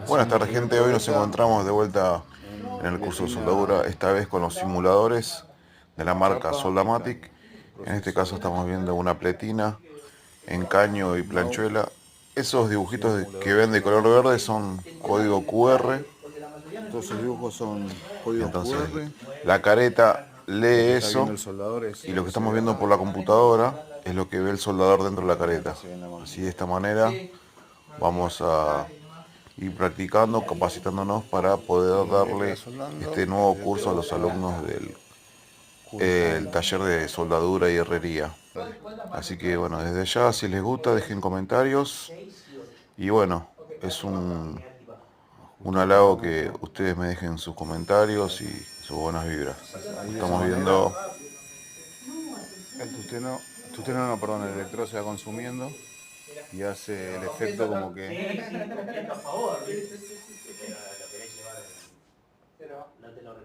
Buenas tardes gente, hoy nos encontramos de vuelta en el curso de soldadura, esta vez con los simuladores de la marca Soldamatic. En este caso estamos viendo una pletina en caño y planchuela. Esos dibujitos que ven de color verde son código QR. Todos esos dibujos son códigos Entonces QR. la careta Lo lee que está viendo eso el soldador es y lo lo que que se estamos ve viendo acá. por la computadora es lo que ve el soldador dentro de la Acá careta. se ve en la Así máquina. de esta manera vamos a ir practicando, capacitándonos para poder Y ahí queda darle soldando. este nuevo Y curso a después los está alumnos del el juntando. taller de soldadura y herrería. Así que bueno, desde ya si les gusta dejen comentarios y bueno, es un Ajustando halago acá. que ustedes me dejen sus comentarios y sus buenas vibras. Entonces ahí de esa Estamos manera viendo el tusteno no, perdón, el electrodo se va consumiendo y hace el efecto como que